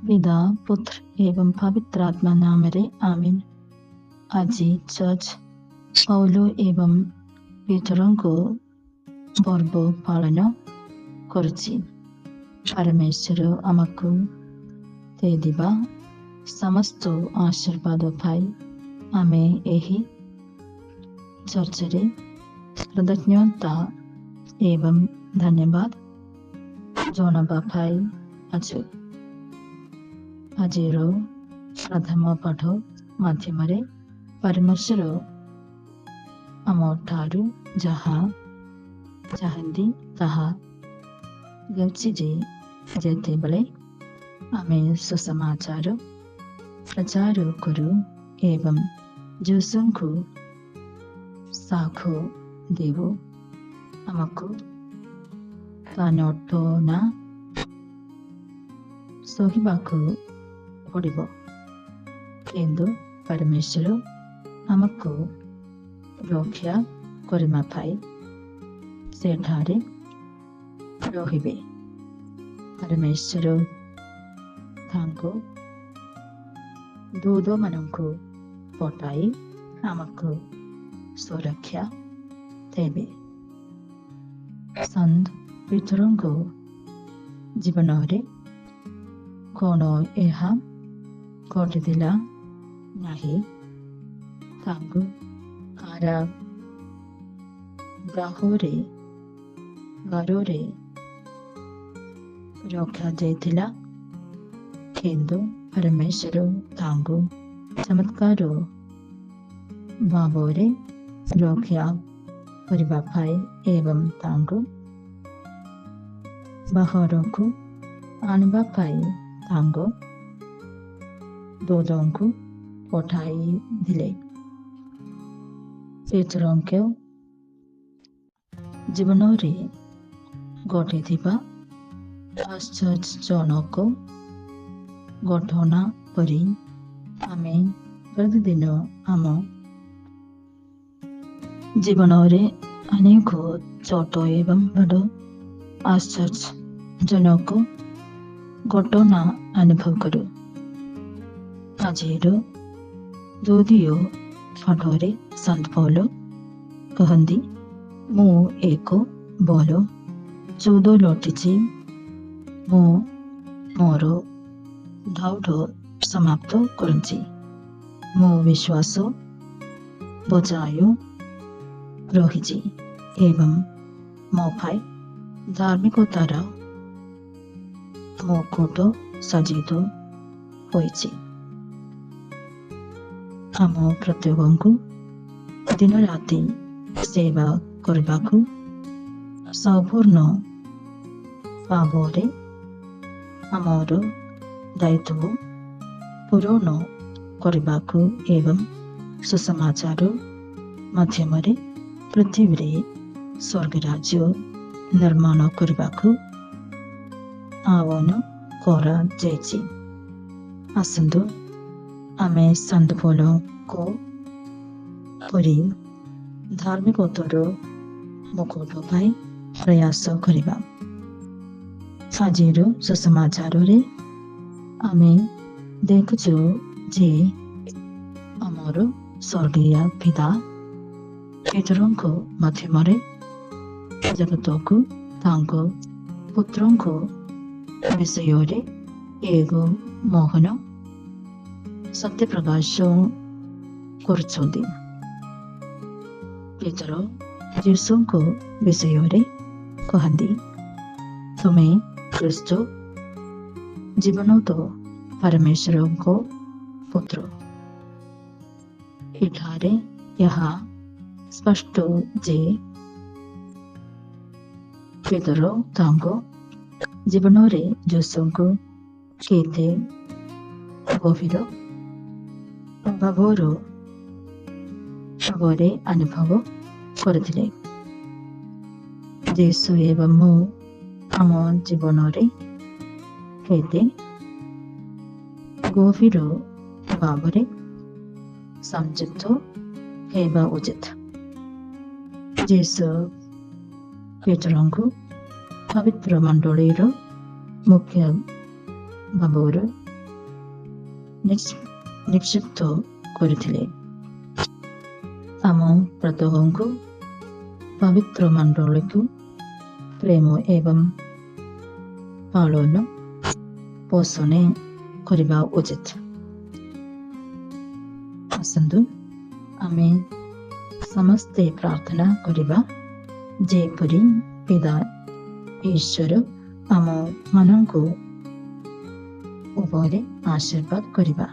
पिता पुत्र एवं पवित्र आत्मा नामरे आमीन। ଆଜି ଚର୍ଚ୍ଚ ପୌଲ ଏବଂ ପିତରଙ୍କ ପର୍ବ ପାଳନ କରୁଛି। ପରମେଶ୍ୱର ଆମକୁ ଦେଇଥିବା ସମସ୍ତ ଆଶୀର୍ବାଦ ପାଇ ଆମେ ଏହି ଚର୍ଚ୍ଚରେ କୃତଜ୍ଞତା ଏବଂ ଧନ୍ୟବାଦ ଜଣାଇବା ପାଇଁ ଅଛୁ। ଆଜିର ପ୍ରଥମ ପାଠ ମାଧ୍ୟମରେ ପରମେଶ୍ୱର ଆମଠାରୁ ଯାହା ଚାହାନ୍ତି ତାହା ହେଉଛି ଯେ ଯେତେବେଳେ ଆମେ ସୁସମାଚାର ପ୍ରଚାର କରୁ ଏବଂ ଯୀଶୁଙ୍କୁ ସାକ୍ଷ୍ୟ ଦେଉ, ଆମକୁ ତାନଟନା ସହିବାକୁ ପଡ଼ିବ। କିନ୍ତୁ ପରମେଶ୍ୱର ଆମକୁ ରକ୍ଷା କରିବା ପାଇଁ ସେଠାରେ ରହିବେ। ପରମେଶ୍ୱର ତାଙ୍କ ଦୂତମାନଙ୍କୁ ପଠାଇ ଆମକୁ ସୁରକ୍ଷା ଦେବେ। ସନ୍ଥ ପିତରଙ୍କ ଜୀବନରେ କ'ଣ ଏହା ଘଟିଥିଲା ନାହିଁ? ତାଙ୍କୁ କାରାଗାରରେ ରଖାଯାଇଥିଲା, କିନ୍ତୁ ପରମେଶ୍ୱର ତାଙ୍କୁ ଚମତ୍କାର ଭାବରେ ରକ୍ଷା କରିବା ପାଇଁ ଏବଂ ତାଙ୍କୁ ବାହାରକୁ ଆଣିବା ପାଇଁ ତାଙ୍କ ଦୂତଙ୍କୁ ପଠାଇଥିଲେ। ପିତରଙ୍କ ଜୀବନରେ ଘଟିଥିବା ଆଶ୍ଚର୍ଯ୍ୟଜନକ ଘଟଣା ପରି ଆମେ ପ୍ରତିଦିନ ଆମ ଜୀବନରେ ଅନେକ ଛୋଟ ଏବଂ ବଡ଼ ଆଶ୍ଚର୍ଯ୍ୟଜନକ ଘଟଣା ଅନୁଭବ କରୁ। ଆଜିର ଦ୍ୱିତୀୟ ପାଠରେ ସନ୍ଥ ପୌଲ କହନ୍ତି, ମୁଁ ଏକ ଭଲ ଯୁଦ୍ଧ ଲଢ଼ିଛି, ମୁଁ ମୋର ଦୌଡ଼ ସମାପ୍ତ କରିଛି, ମୁଁ ବିଶ୍ୱାସ ବଜାୟ ରହିଛି ଏବଂ ମୋ ପାଇଁ ଧାର୍ମିକତାର ମୁକୁଟ ସଜ୍ଜିତ ହୋଇଛି। ଆମ ପ୍ରତ୍ୟେକଙ୍କୁ ଦିନ ରାତି ସେବା କରିବାକୁ ସମ୍ପୂର୍ଣ୍ଣ ଭାବରେ ଆମର ଦାୟିତ୍ୱ ପୂରଣ କରିବାକୁ ଏବଂ ସୁସମାଚାର ମାଧ୍ୟମରେ ପୃଥିବୀରେ ସ୍ୱର୍ଗରାଜ୍ୟ ନିର୍ମାଣ କରିବାକୁ ଆହ୍ୱାନ କରାଯାଇଛି। ଆସନ୍ତୁ ଆମେ ସନ୍ଥ ପୌଲଙ୍କ ପରି ଧାର୍ମିକତାର ମୁକୁଟ ପାଇଁ ପ୍ରୟାସ କରିବା। ଆଜିର ସୁସମାଚାରରେ ଆମେ ଦେଖୁଛୁ ଯେ ଆମର ସ୍ୱର୍ଗୀୟ ପିତା ପିତରଙ୍କ ମାଧ୍ୟମରେ ଜଗତକୁ ତାଙ୍କ ପୁତ୍ରଙ୍କ ବିଷୟରେ ଏକ ମହାନ ସତ୍ୟ ପ୍ରକାଶ କରୁଛନ୍ତି। ପିତର ଯୀଶୁଙ୍କ ବିଷୟରେ କହନ୍ତି, ତୁମେ ଖ୍ରୀଷ୍ଟ ଜୀବନ୍ତ ପରମେଶ୍ୱରଙ୍କ ପୁତ୍ର। ଏଠାରେ ଏହା ସ୍ପଷ୍ଟ ଯେ ପିତର ତାଙ୍କ ଜୀବନରେ ଯୀଶୁଙ୍କୁ କେତେ ଗଭୀର ଭାବରେ ଅନୁଭବ କରିଥିଲେ। ଯୀଶୁ ଏବଂ ମୁଁ ଆମ ଜୀବନରେ କେତେ ଗଭୀର ଭାବରେ ସଂଯୁକ୍ତ ହେବା ଉଚିତ। ଯୀଶୁ ପିତରଙ୍କୁ ପବିତ୍ର ମଣ୍ଡଳୀର ମୁଖ୍ୟ ଭାବରେ ନିକ୍ଷିପ୍ତ କରିଥିଲେ। ଆମ ପ୍ରତ୍ୟେକଙ୍କୁ ପବିତ୍ର ମଣ୍ଡଳୀକୁ ପ୍ରେମ ଏବଂ ପାଳନ ପୋଷଣ କରିବା ଉଚିତ। ଆସନ୍ତୁ ଆମେ ସମସ୍ତେ ପ୍ରାର୍ଥନା କରିବା, ଯେପରି ପିତା ଈଶ୍ୱର ଆମ ମାନଙ୍କୁ ଉପରେ ଆଶୀର୍ବାଦ କରିବା।